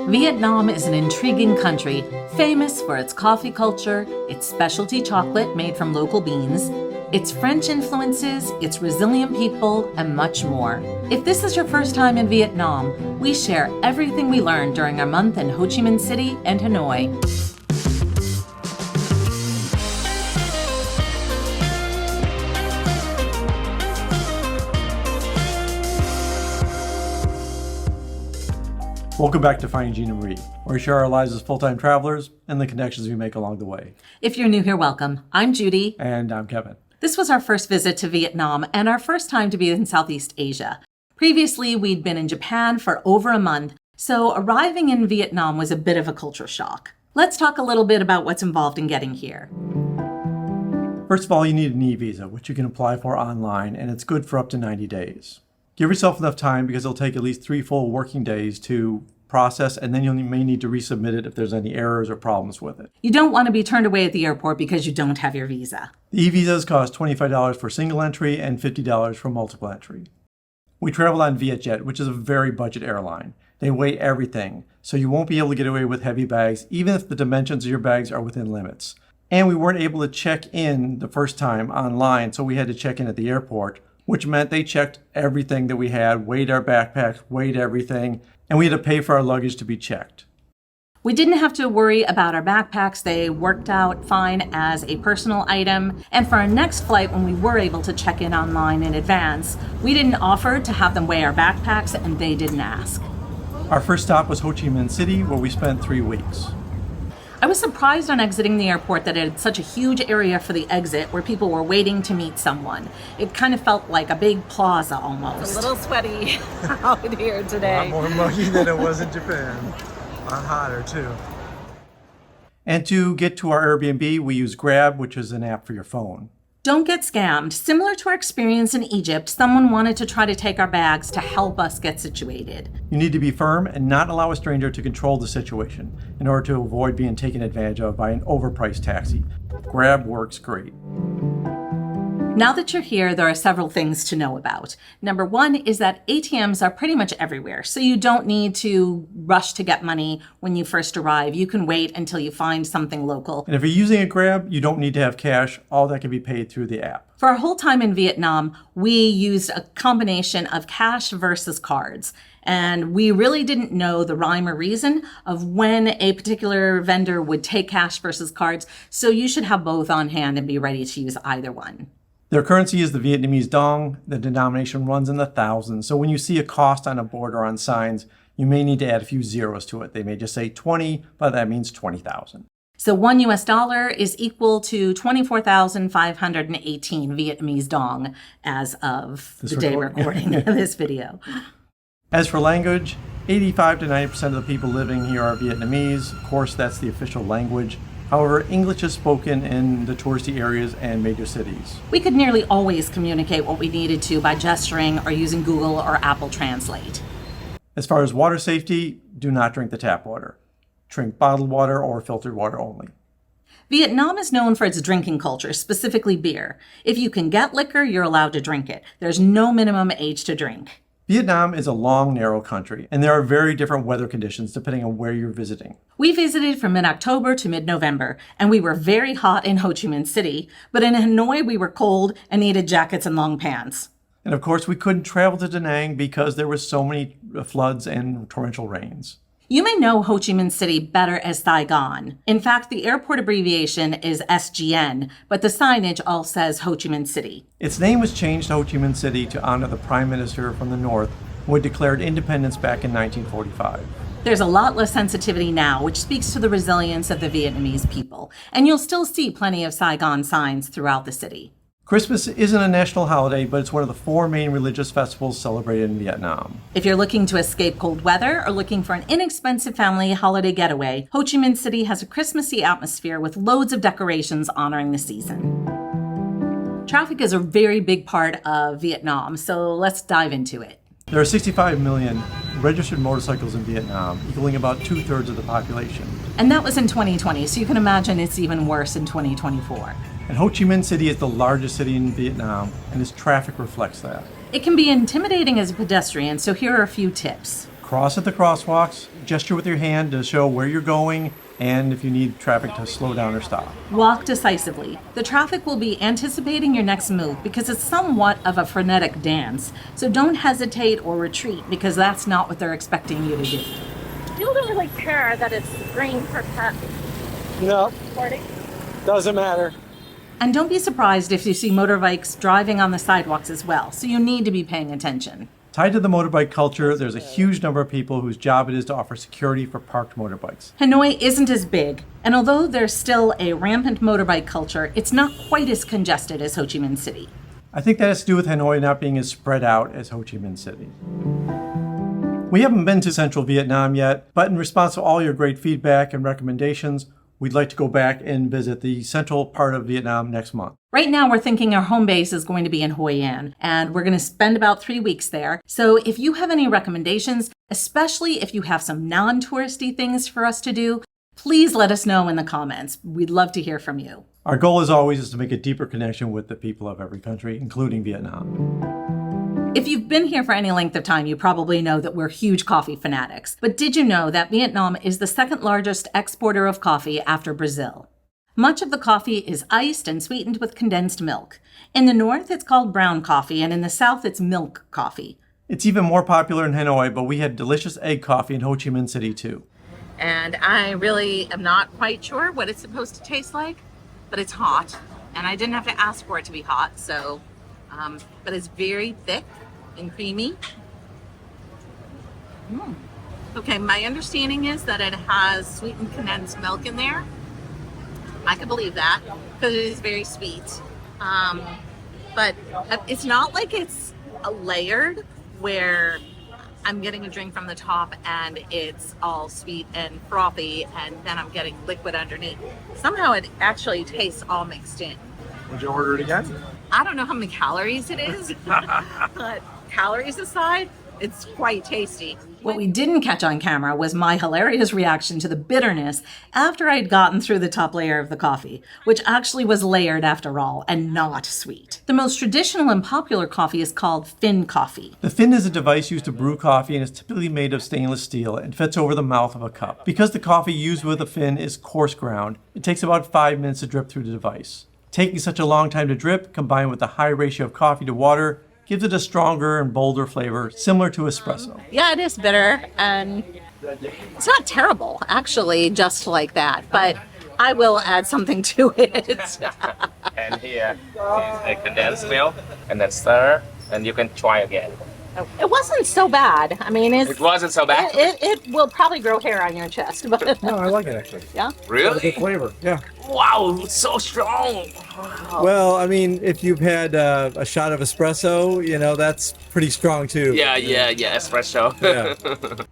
Vietnam is an intriguing country, famous for its coffee culture, its specialty chocolate made from local beans, its French influences, its resilient people, and much more. If this is your first time in Vietnam, we share everything we learned during our month in Ho Chi Minh City and Hanoi. Welcome back to Finding Gina Marie, where we share our lives as full-time travelers and the connections we make along the way. If you're new here, welcome. I'm Judy. And I'm Kevin. This was our first visit to Vietnam and our first time to be in Southeast Asia. Previously, we'd been in Japan for over a month, so arriving in Vietnam was a bit of a culture shock. Let's talk a little bit about what's involved in getting here. First of all, you need an e-visa, which you can apply for online, and it's good for up to 90 days. Give yourself enough time because it'll take at least 3 full working days to process, and then you may need to resubmit it if there's any errors or problems with it. You don't want to be turned away at the airport because you don't have your visa. The e-visas cost $25 for single entry and $50 for multiple entry. We traveled on Vietjet, which is a very budget airline. They weigh everything, so you won't be able to get away with heavy bags, even if the dimensions of your bags are within limits. And we weren't able to check in the first time online, so we had to check in at the airport, which meant they checked everything that we had, weighed our backpacks, weighed everything, and we had to pay for our luggage to be checked. We didn't have to worry about our backpacks. They worked out fine as a personal item. And for our next flight, when we were able to check in online in advance, we didn't offer to have them weigh our backpacks, and they didn't ask. Our first stop was Ho Chi Minh City, where we spent 3 weeks. I was surprised on exiting the airport that it had such a huge area for the exit where people were waiting to meet someone. It kind of felt like a big plaza almost. It's a little sweaty out here today. A lot more muggy than it was in Japan. A lot hotter too. And to get to our Airbnb, we use Grab, which is an app for your phone. Don't get scammed. Similar to our experience in Egypt, someone wanted to try to take our bags to help us get situated. You need to be firm and not allow a stranger to control the situation in order to avoid being taken advantage of by an overpriced taxi. Grab works great. Now that you're here, there are several things to know about. Number one is that ATMs are pretty much everywhere, so you don't need to rush to get money when you first arrive. You can wait until you find something local. And if you're using a Grab, you don't need to have cash. All that can be paid through the app. For our whole time in Vietnam, we used a combination of cash versus cards. And we really didn't know the rhyme or reason of when a particular vendor would take cash versus cards, so you should have both on hand and be ready to use either one. Their currency is the Vietnamese dong. The denomination runs in the thousands. So when you see a cost on a board or on signs, you may need to add a few zeros to it. They may just say 20, but that means 20,000. So $1 is equal to 24,518 Vietnamese dong as of the day recording this video. As for language, 85 to 90% of the people living here are Vietnamese. Of course, that's the official language. However, English is spoken in the touristy areas and major cities. We could nearly always communicate what we needed to by gesturing or using Google or Apple Translate. As far as water safety, do not drink the tap water. Drink bottled water or filtered water only. Vietnam is known for its drinking culture, specifically beer. If you can get liquor, you're allowed to drink it. There's no minimum age to drink. Vietnam is a long, narrow country, and there are very different weather conditions depending on where you're visiting. We visited from mid-October to mid-November, and we were very hot in Ho Chi Minh City, but in Hanoi we were cold and needed jackets and long pants. And of course, we couldn't travel to Da Nang because there were so many floods and torrential rains. You may know Ho Chi Minh City better as Saigon. In fact, the airport abbreviation is SGN, but the signage all says Ho Chi Minh City. Its name was changed to Ho Chi Minh City to honor the Prime Minister from the North who had declared independence back in 1945. There's a lot less sensitivity now, which speaks to the resilience of the Vietnamese people. And you'll still see plenty of Saigon signs throughout the city. Christmas isn't a national holiday, but it's one of the 4 main religious festivals celebrated in Vietnam. If you're looking to escape cold weather or looking for an inexpensive family holiday getaway, Ho Chi Minh City has a Christmassy atmosphere with loads of decorations honoring the season. Traffic is a very big part of Vietnam, so let's dive into it. There are 65 million registered motorcycles in Vietnam, equaling about 2/3 of the population. And that was in 2020, so you can imagine it's even worse in 2024. And Ho Chi Minh City is the largest city in Vietnam, and its traffic reflects that. It can be intimidating as a pedestrian, so here are a few tips. Cross at the crosswalks, gesture with your hand to show where you're going, and if you need traffic to slow down or stop. Walk decisively. The traffic will be anticipating your next move because it's somewhat of a frenetic dance. So don't hesitate or retreat because that's not what they're expecting you to do. You don't really care that it's green for pet No, sporting. doesn't matter. And don't be surprised if you see motorbikes driving on the sidewalks as well, so you need to be paying attention. Tied to the motorbike culture, there's a huge number of people whose job it is to offer security for parked motorbikes. Hanoi isn't as big, and although there's still a rampant motorbike culture, it's not quite as congested as Ho Chi Minh City. I think that has to do with Hanoi not being as spread out as Ho Chi Minh City. We haven't been to central Vietnam yet, but in response to all your great feedback and recommendations, we'd like to go back and visit the central part of Vietnam next month. Right now, we're thinking our home base is going to be in Hoi An, and we're going to spend about 3 weeks there. So if you have any recommendations, especially if you have some non-touristy things for us to do, please let us know in the comments. We'd love to hear from you. Our goal, as always, is to make a deeper connection with the people of every country, including Vietnam. If you've been here for any length of time, you probably know that we're huge coffee fanatics. But did you know that Vietnam is the second largest exporter of coffee after Brazil? Much of the coffee is iced and sweetened with condensed milk. In the north, it's called brown coffee, and in the south, it's milk coffee. It's even more popular in Hanoi, but we had delicious egg coffee in Ho Chi Minh City too. And I really am not quite sure what it's supposed to taste like, but it's hot. And I didn't have to ask for it to be hot, so, but it's very thick and creamy. Okay, my understanding is that it has sweetened condensed milk in there. I can believe that because it is very sweet. But it's not like it's layered where I'm getting a drink from the top and it's all sweet and frothy and then I'm getting liquid underneath. Somehow it actually tastes all mixed in. Would you order it again? I don't know how many calories it is, but calories aside, it's quite tasty. What we didn't catch on camera was my hilarious reaction to the bitterness after I'd gotten through the top layer of the coffee, which actually was layered after all and not sweet. The most traditional and popular coffee is called fin coffee. The fin is a device used to brew coffee and is typically made of stainless steel and fits over the mouth of a cup. Because the coffee used with the fin is coarse ground, it takes about 5 minutes to drip through the device. Taking such a long time to drip, combined with the high ratio of coffee to water, gives it a stronger and bolder flavor, similar to espresso. Yeah, it is bitter and it's not terrible, actually, just like that. But I will add something to it. And here is the condensed milk, and then stir, and you can try again. It wasn't so bad. I mean, It wasn't so bad? It will probably grow hair on your chest, but No, I like it actually. yeah. Really? Good flavor. Yeah. Wow, it's so strong. Well, I mean, if you've had a shot of espresso, you know, that's pretty strong too. Yeah, espresso. Yeah.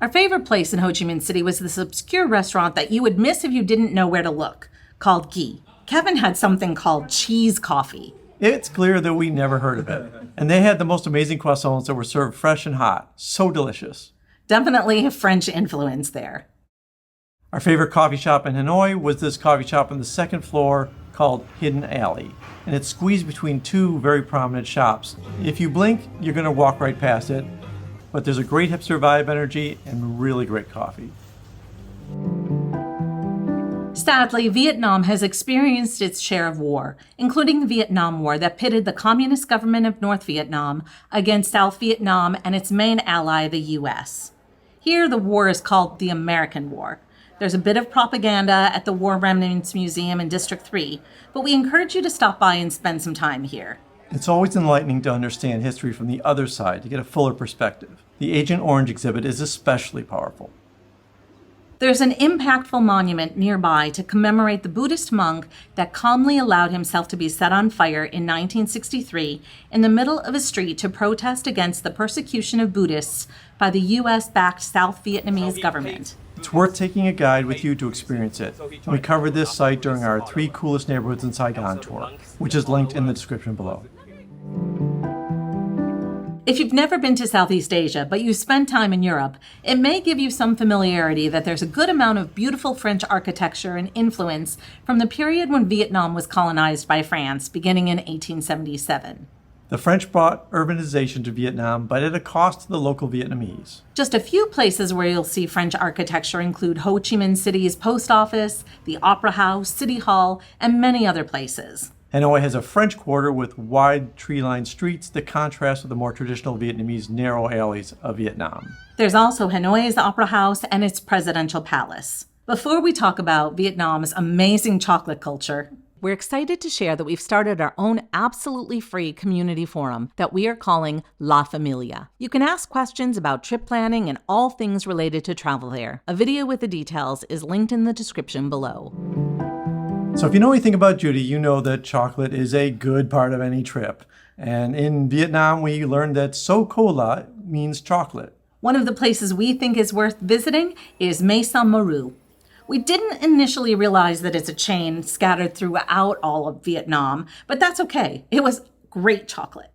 Our favorite place in Ho Chi Minh City was this obscure restaurant that you would miss if you didn't know where to look, called Ghee. Kevin had something called cheese coffee. It's clear that we never heard of it. And they had the most amazing croissants that were served fresh and hot. So delicious. Definitely a French influence there. Our favorite coffee shop in Hanoi was this coffee shop on the second floor called Hidden Alley. And it's squeezed between two very prominent shops. If you blink, you're going to walk right past it. But there's a great hipster vibe energy and really great coffee. Sadly, Vietnam has experienced its share of war, including the Vietnam War that pitted the Communist government of North Vietnam against South Vietnam and its main ally, the U.S. Here, the war is called the American War. There's a bit of propaganda at the War Remnants Museum in District 3, but we encourage you to stop by and spend some time here. It's always enlightening to understand history from the other side to get a fuller perspective. The Agent Orange exhibit is especially powerful. There's an impactful monument nearby to commemorate the Buddhist monk that calmly allowed himself to be set on fire in 1963 in the middle of a street to protest against the persecution of Buddhists by the U.S.-backed South Vietnamese government. It's worth taking a guide with you to experience it. And we covered this site during our 3 coolest neighborhoods in Saigon tour, which is linked in the description below. If you've never been to Southeast Asia, but you spent time in Europe, it may give you some familiarity that there's a good amount of beautiful French architecture and influence from the period when Vietnam was colonized by France, beginning in 1877. The French brought urbanization to Vietnam, but at a cost to the local Vietnamese. Just a few places where you'll see French architecture include Ho Chi Minh City's post office, the Opera House, City Hall, and many other places. Hanoi has a French quarter with wide tree-lined streets that contrast with the more traditional Vietnamese narrow alleys of Vietnam. There's also Hanoi's Opera House and its presidential palace. Before we talk about Vietnam's amazing chocolate culture, we're excited to share that we've started our own absolutely free community forum that we are calling La Familia. You can ask questions about trip planning and all things related to travel there. A video with the details is linked in the description below. So if you know anything about Judy, you know that chocolate is a good part of any trip. And in Vietnam, we learned that So Cola means chocolate. One of the places we think is worth visiting is Maison Maru. We didn't initially realize that it's a chain scattered throughout all of Vietnam, but that's okay. It was great chocolate.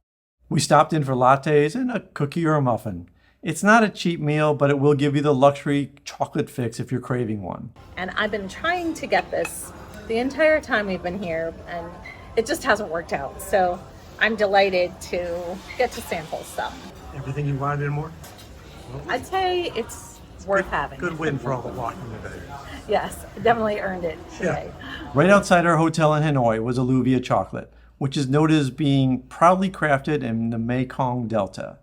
We stopped in for lattes and a cookie or a muffin. It's not a cheap meal, but it will give you the luxury chocolate fix if you're craving one. And I've been trying to get this the entire time we've been here, and it just hasn't worked out. So I'm delighted to get to sample some. Everything you wanted and more? I'd say it's worth having. Good win for all the walking today. Yes, definitely earned it today. Right outside our hotel in Hanoi was Alluvia chocolate, which is noted as being proudly crafted in the Mekong Delta.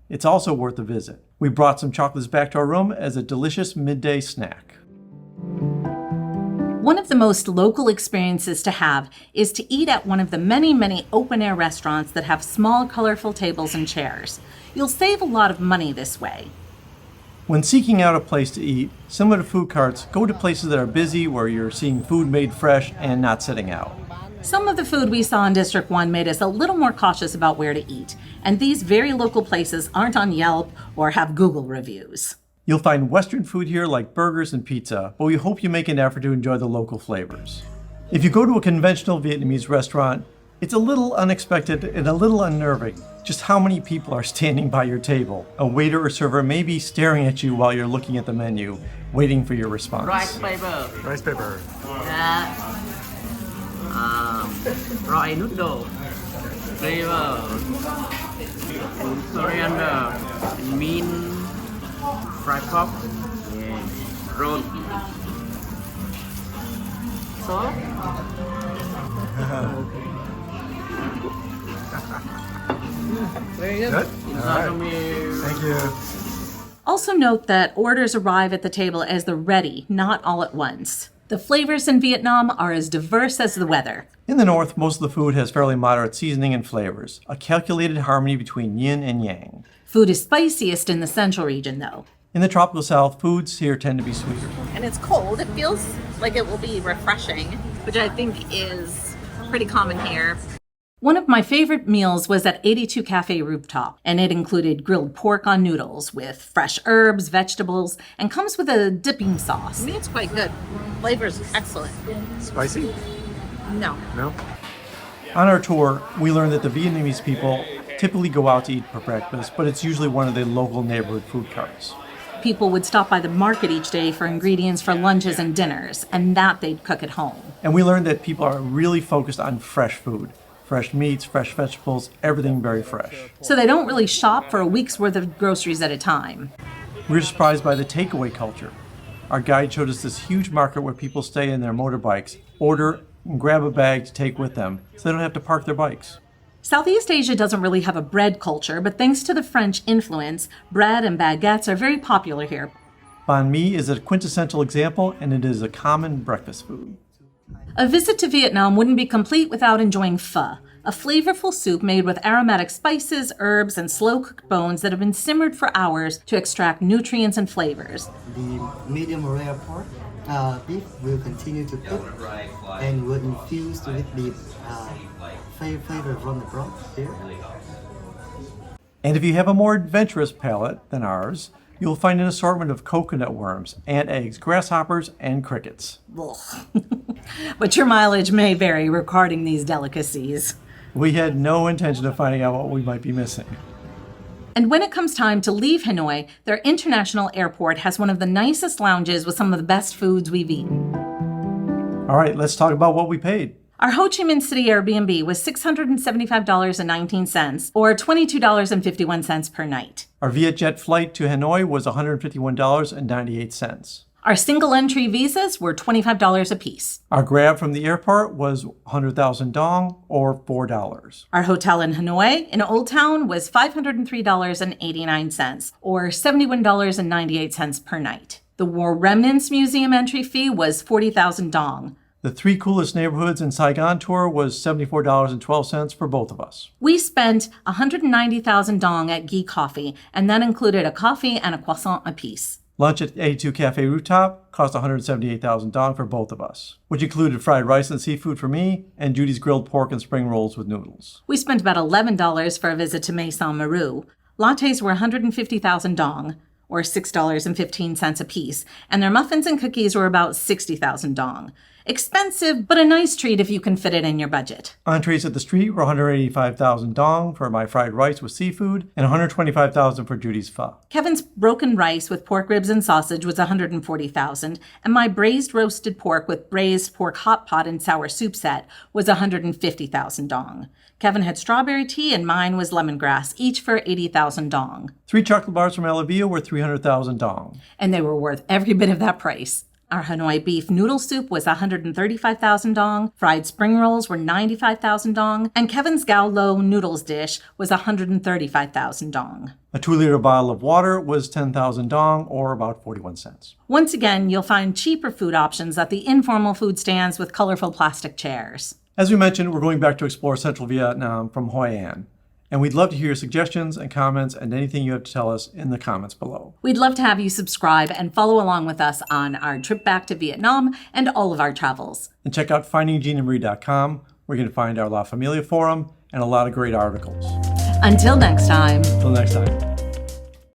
It's also worth a visit. We brought some chocolates back to our room as a delicious midday snack. One of the most local experiences to have is to eat at one of the many open-air restaurants that have small, colorful tables and chairs. You'll save a lot of money this way. When seeking out a place to eat, similar to food carts, go to places that are busy where you're seeing food made fresh and not sitting out. Some of the food we saw in District 1 made us a little more cautious about where to eat, and these very local places aren't on Yelp or have Google reviews. You'll find Western food here like burgers and pizza, but we hope you make an effort to enjoy the local flavors. If you go to a conventional Vietnamese restaurant, it's a little unexpected and a little unnerving just how many people are standing by your table. A waiter or server may be staring at you while you're looking at the menu, waiting for your response. Rice paper. Rice paper. Roi noodle. Flavor. Coriander. Mint. Fried pork. Roll. Salt. Very good. All right. Thank you. Also note that orders arrive at the table as they're ready, not all at once. The flavors in Vietnam are as diverse as the weather. In the north, most of the food has fairly moderate seasoning and flavors, a calculated harmony between yin and yang. Food is spiciest in the central region, though. In the tropical south, foods here tend to be sweeter. And it's cold. It feels like it will be refreshing, which I think is pretty common here. One of my favorite meals was at 82 Cafe Rooftop, and it included grilled pork on noodles with fresh herbs, vegetables, and comes with a dipping sauce. I mean, it's quite good. Flavor's excellent. Spicy? No. No. On our tour, we learned that the Vietnamese people typically go out to eat for breakfast, but it's usually one of the local neighborhood food carts. People would stop by the market each day for ingredients for lunches and dinners, and that they'd cook at home. And we learned that people are really focused on fresh food. Fresh meats, fresh vegetables, everything very fresh. So they don't really shop for a week's worth of groceries at a time. We were surprised by the takeaway culture. Our guide showed us this huge market where people stay in their motorbikes, order, and grab a bag to take with them so they don't have to park their bikes. Southeast Asia doesn't really have a bread culture, but thanks to the French influence, bread and baguettes are very popular here. Banh mi is a quintessential example, and it is a common breakfast food. A visit to Vietnam wouldn't be complete without enjoying pho, a flavorful soup made with aromatic spices, herbs, and slow-cooked bones that have been simmered for hours to extract nutrients and flavors. The medium rare pork beef will continue to cook and will infuse with the flavor from the broth here. And if you have a more adventurous palate than ours, you'll find an assortment of coconut worms, ant eggs, grasshoppers, and crickets. But your mileage may vary regarding these delicacies. We had no intention of finding out what we might be missing. And when it comes time to leave Hanoi, their international airport has one of the nicest lounges with some of the best foods we've eaten. All right, let's talk about what we paid. Our Ho Chi Minh City Airbnb was $675.19, or $22.51 per night. Our Vietjet flight to Hanoi was $151.98. Our single entry visas were $25 apiece. Our grab from the airport was 100,000 dong, or $4. Our hotel in Hanoi, in Old Town, was $503.89, or $71.98 per night. The War Remnants Museum entry fee was 40,000 dong. The 3 coolest neighborhoods in Saigon tour was $74.12 for both of us. We spent 190,000 dong at Ghee Coffee, and that included a coffee and a croissant apiece. Lunch at A2 Cafe Rooftop cost 178,000 dong for both of us, which included fried rice and seafood for me and Judy's grilled pork and spring rolls with noodles. We spent about $11 for a visit to Maison Maru. Lattes were 150,000 dong, or $6.15 apiece, and their muffins and cookies were about 60,000 dong. Expensive, but a nice treat if you can fit it in your budget. Entrees at the street were 185,000 dong for my fried rice with seafood and 125,000 for Judy's pho. Kevin's broken rice with pork ribs and sausage was 140,000, and my braised roasted pork with braised pork hot pot and sour soup set was 150,000 dong. Kevin had strawberry tea and mine was lemongrass, each for 80,000 dong. 3 chocolate bars from Elavia were 300,000 dong. And they were worth every bit of that price. Our Hanoi beef noodle soup was 135,000 dong, fried spring rolls were 95,000 dong, and Kevin's Gao Lo noodles dish was 135,000 dong. A 2-liter bottle of water was 10,000 dong, or about 41 cents. Once again, you'll find cheaper food options at the informal food stands with colorful plastic chairs. As we mentioned, we're going back to explore central Vietnam from Hoi An. And we'd love to hear your suggestions and comments and anything you have to tell us in the comments below. We'd love to have you subscribe and follow along with us on our trip back to Vietnam and all of our travels. And check out findingginamarie.com, where you can find our La Familia forum and a lot of great articles. Until next time. Until next time.